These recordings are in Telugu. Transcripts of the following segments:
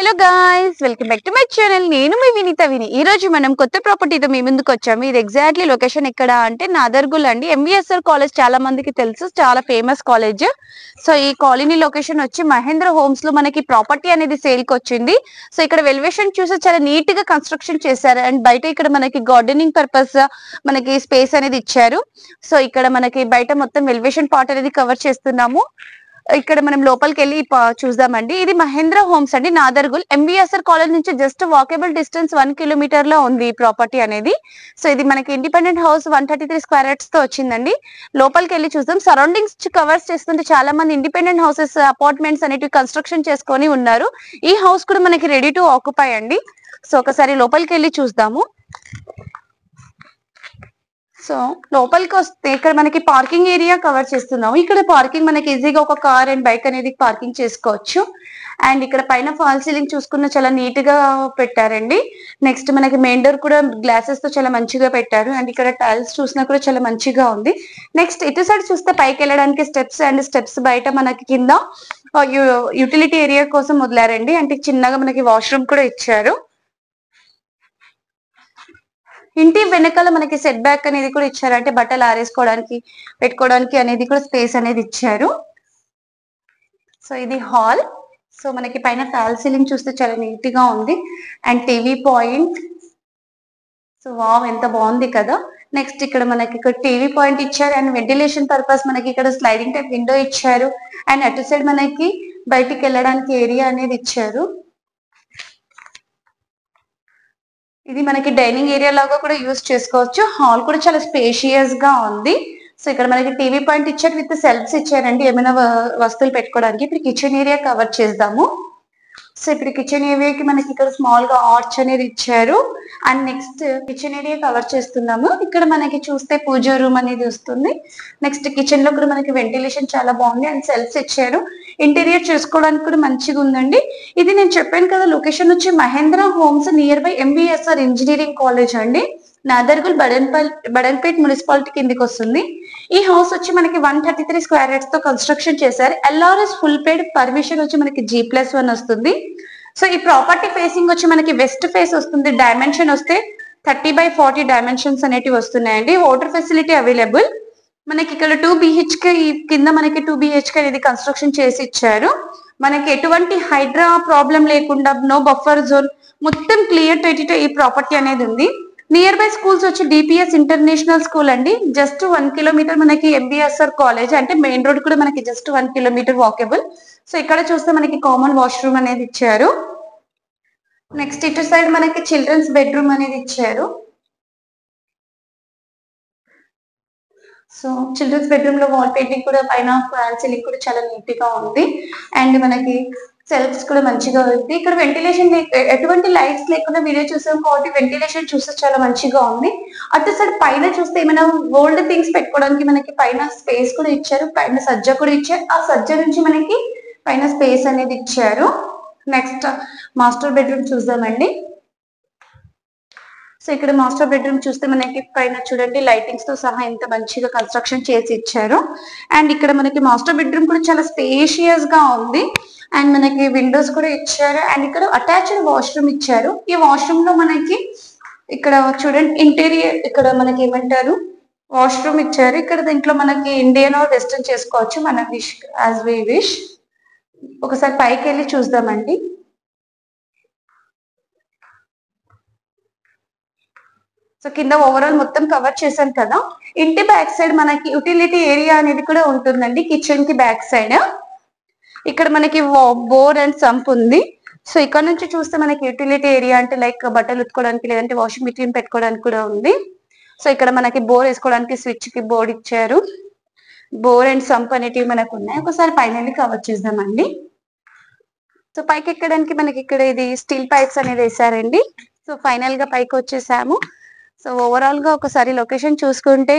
Hello guys, welcome back to my channel. నేను మీ వినీత విని. ఈ రోజు మనం కొత్త ప్రాపర్టీతో మీ ముందుకు వచ్చాము. ఇది ఎగ్జాక్ట్లీ లొకేషన్ ఎక్కడ అంటే నాదర్గుల్ అండి. ఎంవిఎస్ఆర్ కాలేజ్ చాలా మందికి తెలుసు, చాలా ఫేమస్ కాలేజ్. సో ఈ కాలనీ లొకేషన్ వచ్చి మహేంద్ర హోమ్స్ లో మనకి ప్రాపర్టీ అనేది సేల్ కి వచ్చింది. సో ఇక్కడ వెల్వేషన్ చూసి చాలా నీట్ గా కన్స్ట్రక్షన్ చేశారు. అండ్ బయట ఇక్కడ మనకి గార్డెనింగ్ పర్పస్ మనకి స్పేస్ అనేది ఇచ్చారు. సో ఇక్కడ మనకి బయట మొత్తం వెల్వేషన్ పార్ట్ అనేది కవర్ చేస్తున్నాము. ఇక్కడ మనం లోపలికి వెళ్ళి చూద్దామండి. ఇది మహేంద్ర హోమ్స్ అండి, నాదర్గుల్. ఎంవిఎస్ఆర్ కాలేజ్ నుంచి జస్ట్ వాకబుల్ డిస్టెన్స్ 1 కిలోమీటర్ లో ఉంది ఈ ప్రాపర్టీ అనేది. సో ఇది మనకి ఇండిపెండెంట్ హౌస్ 133 స్క్వేర్ యార్డ్స్ తో వచ్చిందండి. లోపలికి వెళ్ళి చూద్దాం. సరౌండింగ్స్ కవర్స్ చేస్తుంటే చాలా మంది ఇండిపెండెంట్ హౌసెస్, అపార్ట్మెంట్స్ అనేటివి కన్స్ట్రక్షన్ చేసుకొని ఉన్నారు. ఈ హౌస్ కూడా మనకి రెడీ టు ఆక్యుపై అండి. సో ఒకసారి లోపలికి వెళ్ళి చూద్దాము. సో లోపలికి వస్తే ఇక్కడ మనకి పార్కింగ్ ఏరియా కవర్ చేస్తున్నాము. ఇక్కడ పార్కింగ్ మనకి ఈజీగా ఒక కార్ అండ్ బైక్ అనేది పార్కింగ్ చేసుకోవచ్చు. అండ్ ఇక్కడ పైన ఫాల్ సీలింగ్ చూసుకున్న చాలా నీట్ గా పెట్టారండి. నెక్స్ట్ మనకి మెయిన్ డోర్ కూడా గ్లాసెస్ తో చాలా మంచిగా పెట్టారు. అండ్ ఇక్కడ టైల్స్ చూసినా కూడా చాలా మంచిగా ఉంది. నెక్స్ట్ ఇటు సైడ్ చూస్తే పైకి వెళ్ళడానికి స్టెప్స్, అండ్ స్టెప్స్ బయట మనకి కింద యూటిలిటీ ఏరియా కోసం వదిలారండి. అంటే చిన్నగా మనకి వాష్రూమ్ కూడా ఇచ్చారు. ఇంటి వెనకాల మనకి సెట్ బ్యాక్ అనేది కూడా ఇచ్చారు. అంటే బట్టలు ఆరేసుకోవడానికి, పెట్టుకోవడానికి అనేది కూడా స్పేస్ అనేది ఇచ్చారు. సో ఇది హాల్. సో మనకి పైన ఫాల్ సీలింగ్ చూస్తే చాలా నీట్ గా ఉంది. And TV point. So wow, ఎంత బాగుంది కదా. నెక్స్ట్ ఇక్కడ మనకి ఇక్కడ టీవీ పాయింట్ ఇచ్చారు. అండ్ వెంటిలేషన్ పర్పస్ మనకి ఇక్కడ స్లైడింగ్ టైప్ విండో ఇచ్చారు. అండ్ అటు సైడ్ మనకి బయటికి వెళ్ళడానికి ఏరియా అనేది ఇచ్చారు. ఇది మనకి డైనింగ్ ఏరియా లాగా కూడా యూజ్ చేసుకోవచ్చు. హాల్ కూడా చాలా స్పేషియస్ గా ఉంది. సో ఇక్కడ మనకి టీవీ పాయింట్ ఇచ్చారు, విత్ సెల్ఫ్స్ ఇచ్చారండి ఏమైనా వస్తువులు పెట్టుకోవడానికి. ఇప్పుడు కిచెన్ ఏరియా కవర్ చేద్దాము. సో ఇప్పుడు కిచెన్ ఏరియాకి మనకి ఇక్కడ స్మాల్ గా ఆర్చ్ అనేది ఇచ్చారు. And next kitchen area cover చేస్తున్నాము. ఇక్కడ మనకి చూస్తే పూజ రూమ్ అనేది వస్తుంది. నెక్స్ట్ కిచెన్ లో కూడా మనకి వెంటిలేషన్ చాలా బాగుంది. అండ్ సెల్ఫ్స్ ఇచ్చారు. ఇంటీరియర్ చేసుకోవడానికి కూడా మంచిగా ఉందండి. ఇది నేను చెప్పాను కదా, లొకేషన్ వచ్చి Mahendra homes near by MVSR engineering college అండి. నాదర్గుల్ బడన్పేట్ మున్సిపాలిటీ కిందికి వస్తుంది. ఈ హౌస్ వచ్చి మనకి 133 స్క్వేర్ యార్డ్స్ తో కన్స్ట్రక్షన్ చేశారు. ఎల్ఆర్ఎస్ ఫుల్ పేడ్ పర్మిషన్ వచ్చి మనకి G+1 వస్తుంది. సో ఈ ప్రాపర్టీ ఫేసింగ్ వచ్చి మనకి వెస్ట్ ఫేస్ వస్తుంది. డైమెన్షన్ వస్తే 30x40 డైమెన్షన్స్ అనేటివి వస్తున్నాయండి. Water facility available. మనకి ఇక్కడ 2 BHK కింద మనకి 2 BHK అనేది కన్స్ట్రక్షన్ చేసి ఇచ్చారు. మనకి ఎటువంటి హైడ్రా ప్రాబ్లం లేకుండా, నో బఫర్ జోన్, మొత్తం క్లియర్ టైటిల్ ఈ ప్రాపర్టీ అనేది ఉంది. నియర్ బై స్కూల్స్ వచ్చి DPS ఇంటర్నేషనల్ స్కూల్ అండి. జస్ట్ 1 కిలోమీటర్ మనకి ఎంవిఎస్ఆర్ కాలేజ్, అంటే మెయిన్ రోడ్ కూడా మనకి జస్ట్ 1 కిలోమీటర్ వాకబుల్. సో ఇక్కడ చూస్తే మనకి కామన్ వాష్రూమ్ అనేది ఇచ్చారు. నెక్స్ట్ ఇటు సైడ్ మనకి చిల్డ్రన్స్ బెడ్రూమ్ అనేది ఇచ్చారు. సో చిల్డ్రన్స్ బెడ్రూమ్ లో వాల్ పెయింటింగ్ కూడా, పైన ఫ్యాన్ సీలింగ్ కూడా చాలా నీట్ గా ఉంది. అండ్ మనకి సెల్ఫ్స్ కూడా మంచిగా ఉంది. ఇక్కడ వెంటిలేషన్ ఎటువంటి లైట్స్ లేకుండా వీడియో చూసాం కాబట్టి వెంటిలేషన్ చూస్తే చాలా మంచిగా ఉంది. అటు సైడ్ పైన చూస్తే ఏమైనా ఓల్డ్ థింగ్స్ పెట్టుకోవడానికి మనకి పైన స్పేస్ కూడా ఇచ్చారు. పైన సజ్జ కూడా ఇచ్చారు. ఆ సజ్జ నుంచి మనకి పైన స్పేస్ అనేది ఇచ్చారు. నెక్స్ట్ మాస్టర్ బెడ్రూమ్ చూద్దామండి. సో ఇక్కడ మాస్టర్ బెడ్రూమ్ చూస్తే మనకి పైన చూడండి లైటింగ్స్ తో సహా ఎంత మంచిగా కన్స్ట్రక్షన్ చేసి ఇచ్చారు. అండ్ ఇక్కడ మనకి మాస్టర్ బెడ్రూమ్ కూడా చాలా స్పేషియస్ గా ఉంది. అండ్ మనకి విండోస్ కూడా ఇచ్చారు. అండ్ ఇక్కడ అటాచ్డ్ వాష్రూమ్ ఇచ్చారు. ఈ వాష్రూమ్ లో మనకి ఇక్కడ చూడండి ఇంటీరియర్, ఇక్కడ మనకి ఏమంటారు వాష్రూమ్ ఇచ్చారు. ఇక్కడ దీంట్లో మనకి ఇండియన్ ఆర్ వెస్టర్న్ చేసుకోవచ్చు, మన విష్ యాజ్ వి విష్. ఒకసారి పైకి వెళ్ళి చూద్దామండి. సో కింద ఓవరాల్ మొత్తం కవర్ చేశాను కదా. ఇంటి బ్యాక్ సైడ్ మనకి యూటిలిటీ ఏరియా అనేది కూడా ఉంటుందండి. కిచెన్ కి బ్యాక్ సైడ్ ఇక్కడ మనకి బోర్ అండ్ సంప్ ఉంది. సో ఇక్కడ నుంచి చూస్తే మనకి యూటిలిటీ ఏరియా అంటే లైక్ బట్టలు ఉతుకోవడానికి, లేదంటే వాషింగ్ మెషిన్ పెట్టుకోవడానికి కూడా ఉంది. సో ఇక్కడ మనకి బోర్ వేసుకోవడానికి స్విచ్ కి బోర్డ్ ఇచ్చారు. బోర్ అండ్ సంప్ అనేటివి మనకు ఉన్నాయి. ఒకసారి పైన కవర్ చేద్దామండి. సో పైకి ఎక్కడానికి మనకి ఇక్కడ ఇది స్టీల్ పైప్స్ అనేది వేసారండి. సో ఫైనల్ గా పైకి వచ్చేసాము. సో ఓవరాల్ గా ఒకసారి లొకేషన్ చూసుకుంటే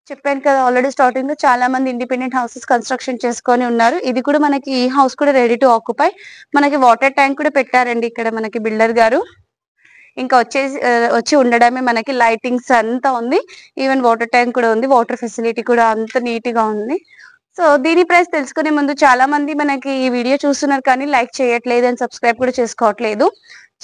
చెప్పాను కదా, ఆల్రెడీ స్టార్టింగ్ లో చాలా మంది ఇండిపెండెంట్ హౌసెస్ కన్స్ట్రక్షన్ చేసుకొని ఉన్నారు. ఇది కూడా మనకి ఈ హౌస్ కూడా రెడీ టు ఆక్యుపై. మనకి వాటర్ ట్యాంక్ కూడా పెట్టారండి ఇక్కడ మనకి బిల్డర్ గారు. ఇంకా వచ్చి ఉండడమే. మనకి లైటింగ్స్ అంతా ఉంది. ఈవెన్ వాటర్ ట్యాంక్ కూడా ఉంది. వాటర్ ఫెసిలిటీ కూడా అంత నీట్ గా ఉంది. సో సో దీని ప్రైస్ తెలుసుకునే ముందు చాలా మంది మనకి ఈ వీడియో చూస్తున్నారు కానీ లైక్ చేయట్లేదు అండ్ సబ్స్క్రైబ్ కూడా చేసుకోవట్లేదు.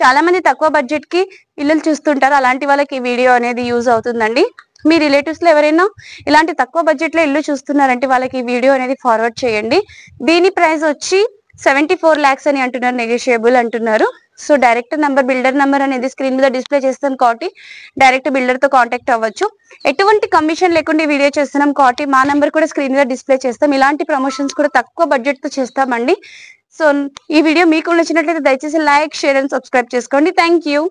చాలా మంది తక్కువ బడ్జెట్ కి ఇల్లులు చూస్తుంటారు, అలాంటి వాళ్ళకి ఈ వీడియో అనేది యూజ్ అవుతుందండి. మీ రిలేటివ్స్ లో ఎవరైనా ఇలాంటి తక్కువ బడ్జెట్ లో ఇల్లు చూస్తున్నారంటే వాళ్ళకి ఈ వీడియో అనేది ఫార్వర్డ్ చేయండి. దీని ప్రైస్ వచ్చి 74 lakhs అని అంటున్నారు, నెగోషియబుల్ అంటున్నారు. So direct number, builder number అనేది స్క్రీన్ మీద డిస్ప్లే చేస్తాం కాబట్టి డైరెక్ట్ బిల్డర్ తో కాంటాక్ట్ అవ్వచ్చు. ఎటువంటి కమిషన్ లేకుండా ఈ వీడియో చేస్తున్నాం కాబట్టి మా నంబర్ కూడా స్క్రీన్ మీద డిస్ప్లే చేస్తాం. ఇలాంటి ప్రమోషన్స్ కూడా తక్కువ బడ్జెట్ తో చేస్తామండి. సో ఈ వీడియో మీకు నచ్చినట్లయితే దయచేసి లైక్, షేర్ అండ్ సబ్స్క్రైబ్ చేసుకోండి. Thank you.